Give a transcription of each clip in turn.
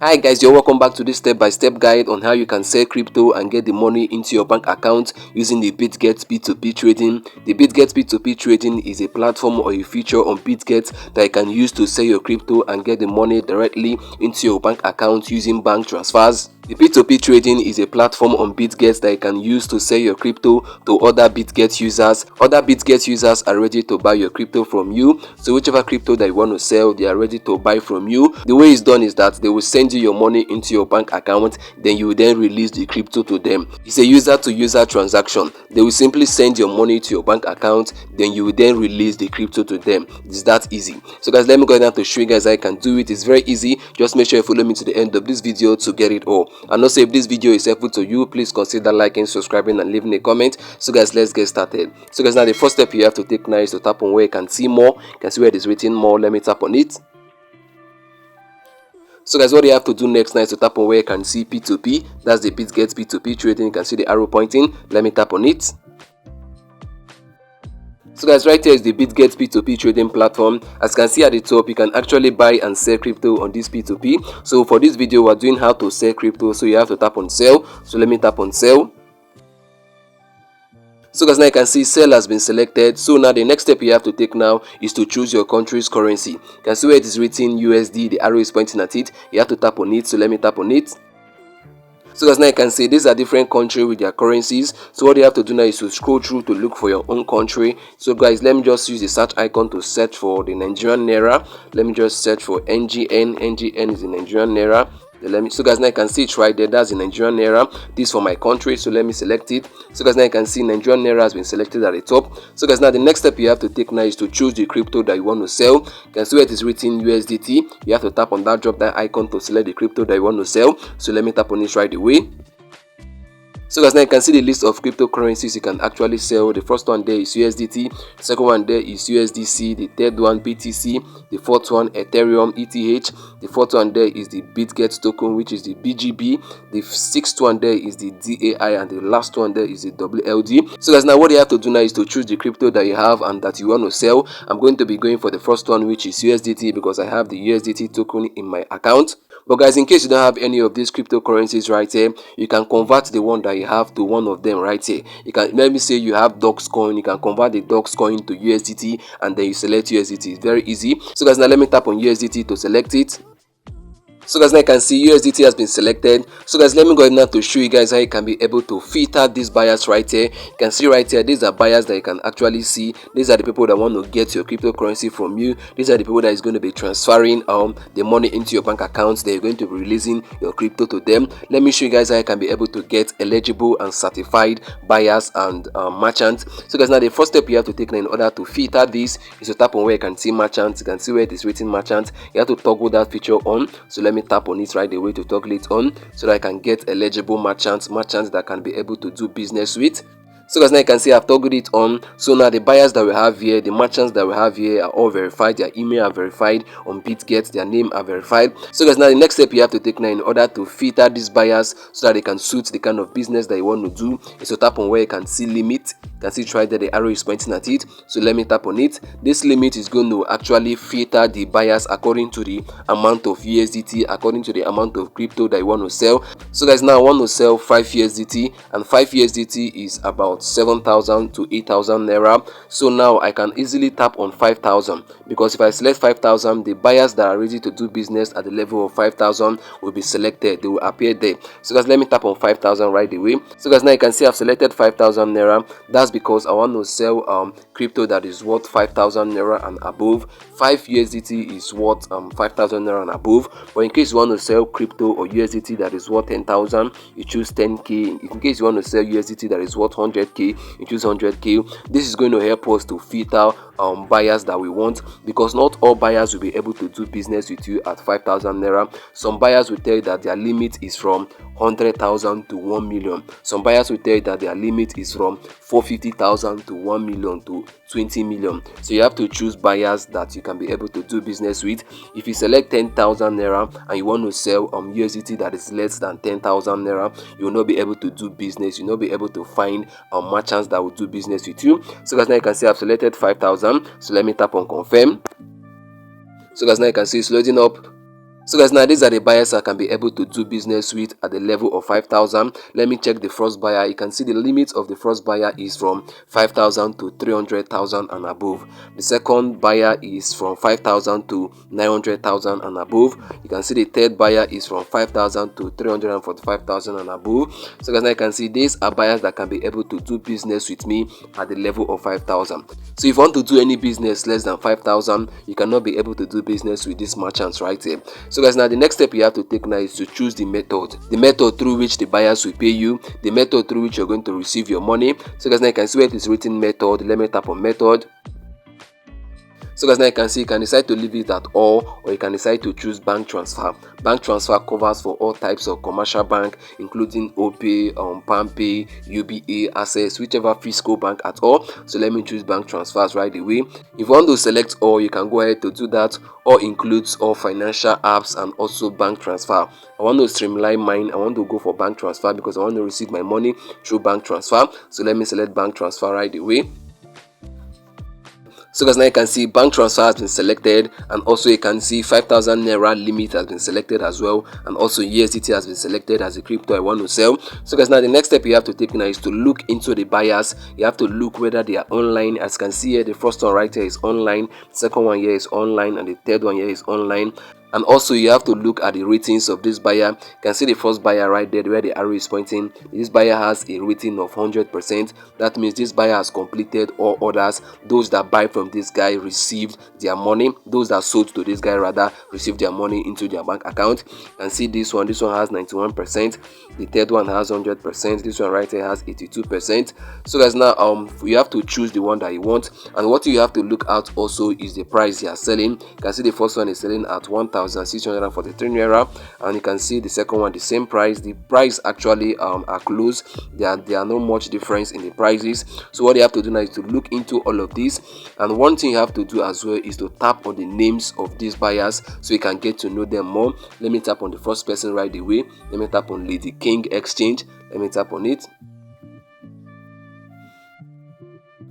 Hi guys, you're welcome back to this step-by-step guide on how you can sell crypto and get the money into your bank account using the Bitget P2P trading. The Bitget P2P trading is a platform or a feature on Bitget that you can use to sell your crypto and get the money directly into your bank account using bank transfers. The P2P trading is a platform on Bitget that you can use to sell your crypto to other Bitget users. Other Bitget users are ready to buy your crypto from you. So whichever crypto that you want to sell, they are ready to buy from you. The way it's done is that they will send you your money into your bank account, then you will then release the crypto to them. It's a user-to-user transaction. They will simply send your money to your bank account, then you will then release the crypto to them. It's that easy. So guys, let me go down to show you guys how you can do it. It's very easy. Just make sure you follow me to the end of this video to get it all. And also, if this video is helpful to you, please consider liking, subscribing and leaving a comment. So guys, let's get started. So guys, now the first step you have to take now is to tap on where you can see more. You can see where it is written more. Let me tap on it. So guys, what you have to do next now is to tap on where you can see P2P. That's the Bitget P2P trading. You can see the arrow pointing. Let me tap on it. So guys, right here is the Bitget P2P trading platform. As you can see at the top, you can actually buy and sell crypto on this P2P. So for this video, we're doing how to sell crypto. So you have to tap on sell. So let me tap on sell. So guys, now you can see sell has been selected. So now the next step you have to take now is to choose your country's currency. You can see where it is written USD, the arrow is pointing at it. You have to tap on it. So let me tap on it. So guys, now you can see these are different countries with their currencies. So what you have to do now is to scroll through to look for your own country. So guys, let me just use the search icon to search for the Nigerian Naira. Let me just search for NGN. NGN is the Nigerian Naira. So guys, now you can see it right there. That's the Nigerian Naira. This for my country, so let me select it. So guys, now you can see Nigerian Naira has been selected at the top. So guys, now the next step you have to take now is to choose the crypto that you want to sell. You can see where it is written USDT. You have to tap on that drop down icon to select the crypto that you want to sell. So let me tap on it right away. So guys, now you can see the list of cryptocurrencies you can actually sell. The first one there is USDT, the second one there is USDC, the third one BTC, the fourth one Ethereum ETH, the fourth one there is the Bitget token, which is the BGB, the sixth one there is the DAI, and the last one there is the WLD. So guys, now what you have to do now is to choose the crypto that you have and that you want to sell. I'm going to be going for the first one, which is USDT, because I have the USDT token in my account. But guys, in case you don't have any of these cryptocurrencies right here, you can convert the one that you have to one of them right here. You can, let me say you have Dox coin, you can convert the Dox coin to USDT and then you select USDT. It's very easy. So guys, now let me tap on USDT to select it. So guys, now you can see USDT has been selected. So guys, let me go ahead now to show you guys how you can be able to filter these buyers right here. You can see right here, these are buyers that you can actually see. These are the people that want to get your cryptocurrency from you. These are the people that is going to be transferring the money into your bank accounts. They're going to be releasing your crypto to them. Let me show you guys how you can be able to get eligible and certified buyers and merchants. So guys, now the first step you have to take now in order to filter this is to tap on where you can see merchants. You can see where it is written merchants. You have to toggle that feature on. So let me tap on it right away to toggle it on so that I can get eligible merchants that can be able to do business with. So guys, now you can see I've toggled it on. So now the buyers that we have here, the merchants that we have here are all verified. Their email are verified on Bitget, their name are verified. So guys, now the next step you have to take now in order to filter these buyers so that they can suit the kind of business that you want to do is to tap on where you can see limit. You can see it right there, the arrow is pointing at it. So let me tap on it. This limit is going to actually filter the buyers according to the amount of USDT, according to the amount of crypto that you want to sell. So guys, now I want to sell 5 USDT and 5 USDT is about 7,000 to 8,000 Naira. So now I can easily tap on 5,000 because if I select 5,000, the buyers that are ready to do business at the level of 5,000 will be selected. They will appear there. So guys, let me tap on 5,000 right away. So guys, now you can see I've selected 5,000 Naira. That's because I want to sell crypto that is worth 5,000 Naira and above. 5 USDT is worth 5,000 Naira and above. But in case you want to sell crypto or USDT that is worth 10,000, you choose 10k. In case you want to sell USDT that is worth 100k, you choose 100k. This is going to help us to filter buyers that we want, because not all buyers will be able to do business with you at 5,000 Naira. Some buyers will tell you that their limit is from 100,000 to 1 million. Some buyers will tell you that their limit is from 450,000 to 1 million to 20 million. So you have to choose buyers that you can be able to do business with. If you select 10,000 Naira and you want to sell USDT that is less than 10,000 Naira, you will not be able to do business. You will not be able to find merchants that will do business with you. So guys, now you can see I've selected 5,000. So let me tap on confirm. So guys, now you can see it's loading up. So guys, now these are the buyers I can be able to do business with at the level of 5,000. Let me check the first buyer. You can see the limit of the first buyer is from 5,000 to 300,000 and above. The second buyer is from 5,000 to 900,000 and above. You can see the third buyer is from 5,000 to 345,000 and above. So guys, now you can see these are buyers that can be able to do business with me at the level of 5,000. So if you want to do any business less than 5,000, you cannot be able to do business with these merchants right here. So guys, now the next step you have to take now is to choose the method through which the buyers will pay you, the method through which you're going to receive your money. So guys, now you can see where it is written method. Let me tap on method. So guys, now you can see you can decide to leave it at all, or you can decide to choose bank transfer. Bank transfer covers for all types of commercial bank, including OPay, PalmPay, UBA, Access, whichever fiscal bank at all. So let me choose bank transfers right away. If you want to select all, you can go ahead to do that. All includes all financial apps and also bank transfer. I want to streamline mine. I want to go for bank transfer because I want to receive my money through bank transfer. So let me select bank transfer right away. So guys, now you can see bank transfer has been selected, and also you can see 5,000 naira limit has been selected as well, and also USDT has been selected as a crypto I want to sell. So guys, now the next step you have to take now is to look into the buyers. You have to look whether they are online. As you can see here, the first one right here is online, the second one here is online, and the third one here is online. And also you have to look at the ratings of this buyer. You can see the first buyer right there where the arrow is pointing. This buyer has a rating of 100%. That means this buyer has completed all orders. Those that buy from this guy received their money. Those that sold to this guy rather received their money into their bank account. You can see this one has 91%. The third one has 100%. This one right here has 82%. So guys, now you have to choose the one that you want, and what you have to look at also is the price you are selling. You can see the first one is selling at 1,643 naira, and you can see the second one the same price. The price actually are close. There are no much difference in the prices. So what you have to do now is to look into all of this, and one thing you have to do as well is to tap on the names of these buyers so you can get to know them more. Let me tap on the first person right away. Let me tap on Lady King Exchange. Let me tap on it.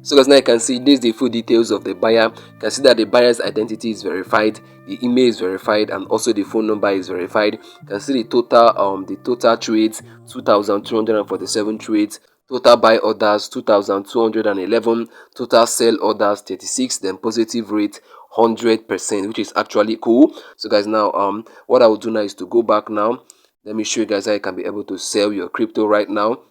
So guys, now you can see this is the full details of the buyer. You can see that the buyer's identity is verified, the email is verified, and also the phone number is verified. You can see the total trades, 2,247 trades, total buy orders 2,211, total sell orders 36, then positive rate 100%, which is actually cool. So guys, now what I will do now is to go back now. Let me show you guys how you can be able to sell your crypto right now.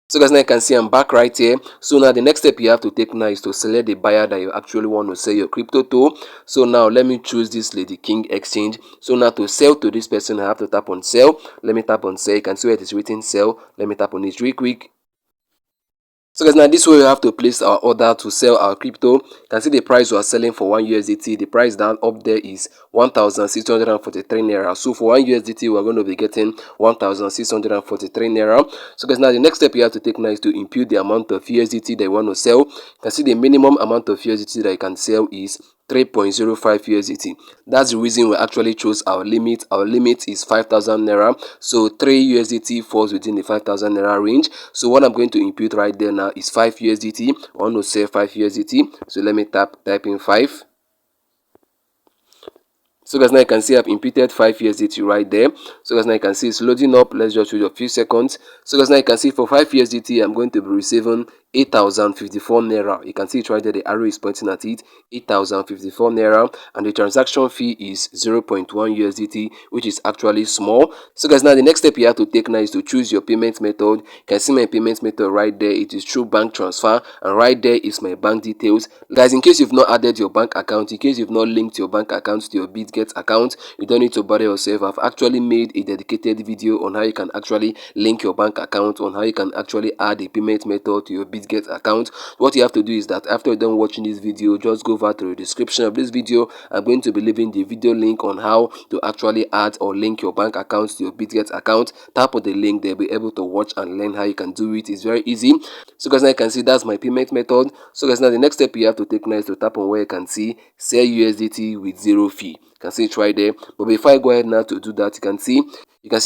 So guys, now you can see I'm back right here. So now the next step you have to take now is to select the buyer that you actually want to sell your crypto to. So now let me choose this Lady King Exchange. So now to sell to this person, I have to tap on sell. Let me tap on sell. You can see where it is written sell. Let me tap on it real quick. So guys, now this way we have to place our order to sell our crypto. You can see the price we are selling for 1 USDT. The price down up there is 1,643 naira. So for 1 USDT we are going to be getting 1,643 naira. So guys, now the next step you have to take now is to impute the amount of USDT that you want to sell. You can see the minimum amount of USDT that you can sell is 3.05 USDT. That's the reason we actually chose our limit. Our limit is 5,000 naira. So 3 USDT falls within the 5,000 naira range. So what I'm going to impute right there now is 5 USDT. I want to sell 5 USDT. So let me type in 5. So guys, now you can see I've imputed 5 USDT right there. So guys, now you can see it's loading up. Let's just wait a few seconds. So guys, now you can see for 5 USDT I'm going to be receiving 8,054 naira. You can see it right there, the arrow is pointing at it, 8,054 naira, and the transaction fee is 0.1 USDT, which is actually small. So guys, now the next step you have to take now is to choose your payment method. You can see my payment method right there. It is through bank transfer, and right there is my bank details. Guys, in case you've not added your bank account, in case you've not linked your bank account to your Bitget account, you don't need to bother yourself. I've actually made a dedicated video on how you can actually link your bank account, on how you can actually add a payment method to your Bitget account. What you have to do is that after you're done watching this video, just go over to the description of this video. I'm going to be leaving the video link on how to actually add or link your bank account to your Bitget account. Tap on the link, they'll be able to watch and learn how you can do it. It's very easy. So guys, now you can see that's my payment method. So guys, now the next step you have to take now is to tap on where you can see sell USDT with zero fee. You can see it right there. But before I go ahead now to do that, you can see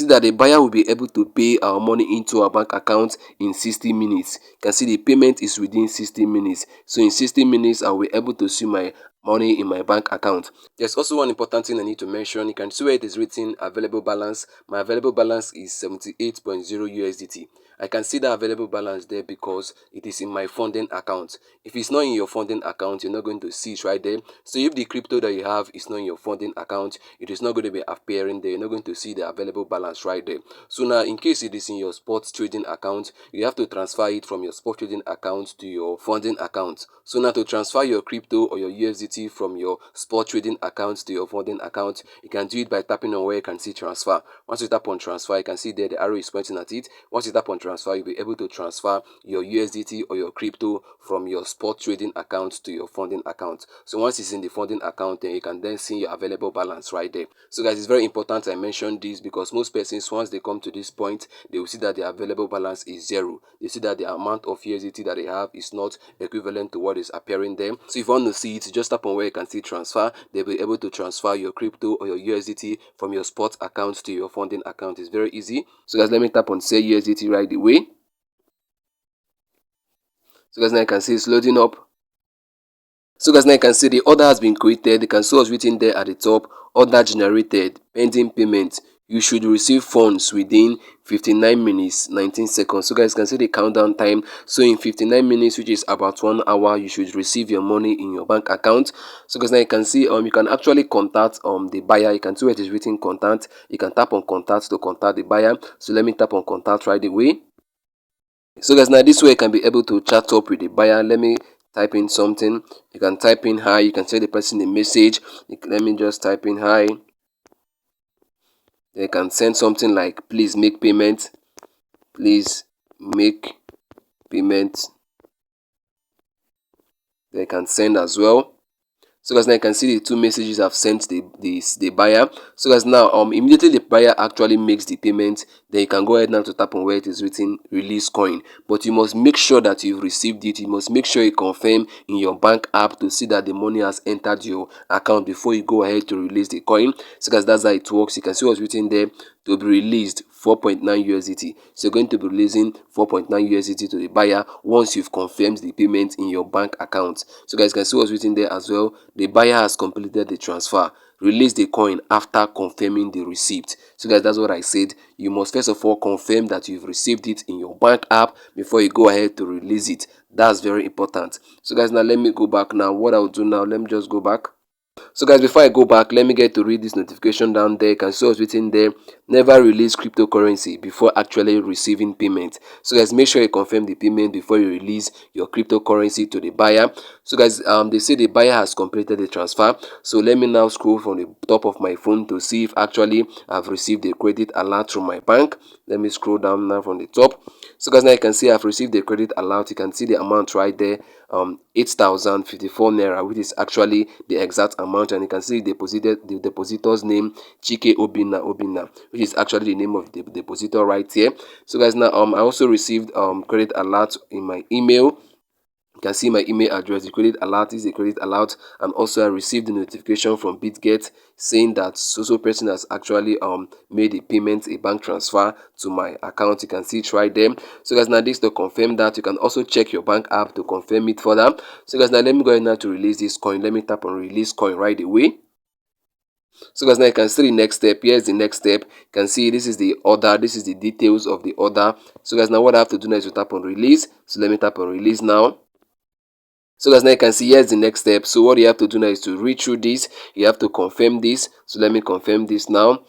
that the buyer will be able to pay our money into our bank account in 60 minutes. You can see the payment is within 60 minutes. So in 60 minutes, I'll be able to see my money in my bank account. There's also one important thing I need to mention. You can see where it is written available balance. My available balance is 78.0 USDT. I can see the available balance there because it is in my funding account. If it's not in your funding account, you're not going to see it right there. So if the crypto that you have is not in your funding account, it is not going to be appearing there. You're not going to see the available balance right there. So now, in case it is in your sports trading account, you have to transfer it from your spot trading account to your funding account. So now, to transfer your crypto or your USDT from your spot trading account to your funding account, you can do it by tapping on where you can see transfer. Once you tap on transfer, you can see there the arrow is pointing at it. Once you tap on transfer, you'll be able to transfer your USDT or your crypto from your spot trading account to your funding account. So once it's in the funding account, then you can then see your available balance right there. So guys, it's very important I mention this because most persons, once they come to this point, they will see that the available balance is zero. They see that the amount of USDT that they have is not equivalent to what is appearing there. So if you want to see it, just tap on where you can see transfer. They'll be able to transfer your crypto or your USDT from your spot account to your funding account. It's very easy. So guys, let me tap on say USDT right away. So guys, now you can see it's loading up. So guys, now you can see the order has been created. You can see what's written there at the top. Order generated, pending payment. You should receive funds within 59 minutes 19 seconds. So guys, you can see the countdown time. So in 59 minutes, which is about 1 hour, you should receive your money in your bank account. So guys, now you can see you can actually contact the buyer. You can see where it is written contact. You can tap on contact to contact the buyer. So let me tap on contact right away. So guys, now this way you can be able to chat up with the buyer. Let me type in something. You can type in hi. You can send the person a message. Let me just type in hi. They can send something like please make payment. Please make payment. They can send as well. So guys, now you can see the two messages I've sent the buyer. So guys, now immediately the buyer actually makes the payment, then you can go ahead now to tap on where it is written release coin. But you must make sure that you've received it. You must make sure you confirm in your bank app to see that the money has entered your account before you go ahead to release the coin. So guys, that's how it works. You can see what's written there, to be released 4.9 USDT. So you're going to be releasing 4.9 USDT to the buyer once you've confirmed the payment in your bank account. So guys, you can see what's written there as well. The buyer has completed the transfer. Release the coin after confirming the receipt. So guys, that's what I said. You must first of all confirm that you've received it in your bank app before you go ahead to release it. That's very important. So guys, now let me go back now. What I'll do now, let me just go back. So guys, before I go back, let me get to read this notification down there. You can see what's written there. Never release cryptocurrency before actually receiving payment. So guys, make sure you confirm the payment before you release your cryptocurrency to the buyer. So guys, they say the buyer has completed the transfer. So let me now scroll from the top of my phone to see if actually I've received a credit alert from my bank. Let me scroll down now from the top. So guys, now you can see I've received the credit alert. You can see the amount right there, 8,054 naira, which is actually the exact amount, and you can see the depositor's name, Chike Obina, which is actually the name of the depositor right here. So guys, now I also received credit alert in my email. You can see my email address. The credit alert is a credit alert, and also I received the notification from Bitget saying that so person has actually made a payment, a bank transfer to my account. You can see it right there. So guys, now this to confirm that. You can also check your bank app to confirm it further. So guys, now let me go ahead now to release this coin. Let me tap on release coin right away. So guys, now you can see the next step. Here's the next step. You can see this is the order. This is the details of the order. So guys, now what I have to do now is to tap on release. So let me tap on release now. So guys, now you can see here's the next step. So what you have to do now is to read through this. You have to confirm this. So let me confirm this now.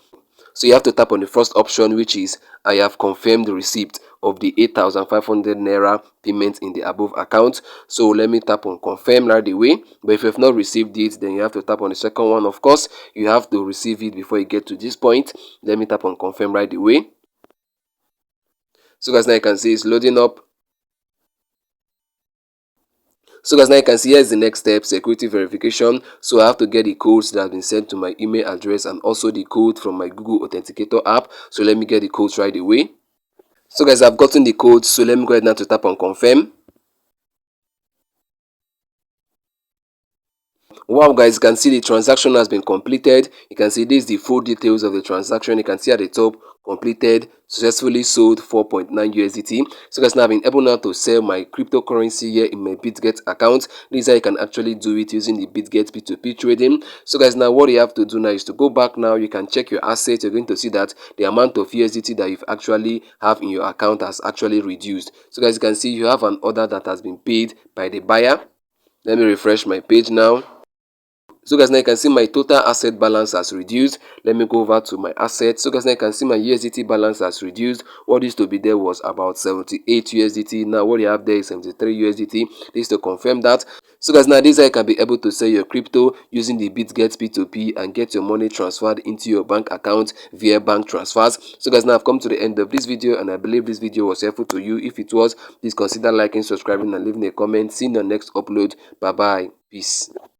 So you have to tap on the first option, which is I have confirmed the receipt of the 8,500 naira payment in the above account. So let me tap on confirm right away. But if you have not received it, then you have to tap on the second one. Of course, you have to receive it before you get to this point. Let me tap on confirm right away. So guys, now you can see it's loading up. So guys, now you can see here's the next step, security verification. So I have to get the codes that have been sent to my email address and also the code from my Google Authenticator app. So let me get the codes right away. So guys, I've gotten the codes. So let me go ahead now to tap on confirm. Wow guys, you can see the transaction has been completed. You can see this is the full details of the transaction. You can see at the top, completed, successfully sold 4.9 USDT. So guys, now I've been able now to sell my cryptocurrency here in my Bitget account. This is how you can actually do it using the Bitget P2P trading. So guys, now what you have to do now is to go back now. You can check your assets. You're going to see that the amount of USDT that you've actually have in your account has actually reduced. So guys, you can see you have an order that has been paid by the buyer. Let me refresh my page now. So guys, now you can see my total asset balance has reduced. Let me go over to my assets. So guys, now you can see my USDT balance has reduced. What used to be there was about 78 USDT. Now what you have there is 73 USDT. This is to confirm that. So guys, now this is how you can be able to sell your crypto using the Bitget P2P and get your money transferred into your bank account via bank transfers. So guys, now I've come to the end of this video, and I believe this video was helpful to you. If it was, please consider liking, subscribing, and leaving a comment. See you in the next upload. Bye bye. Peace.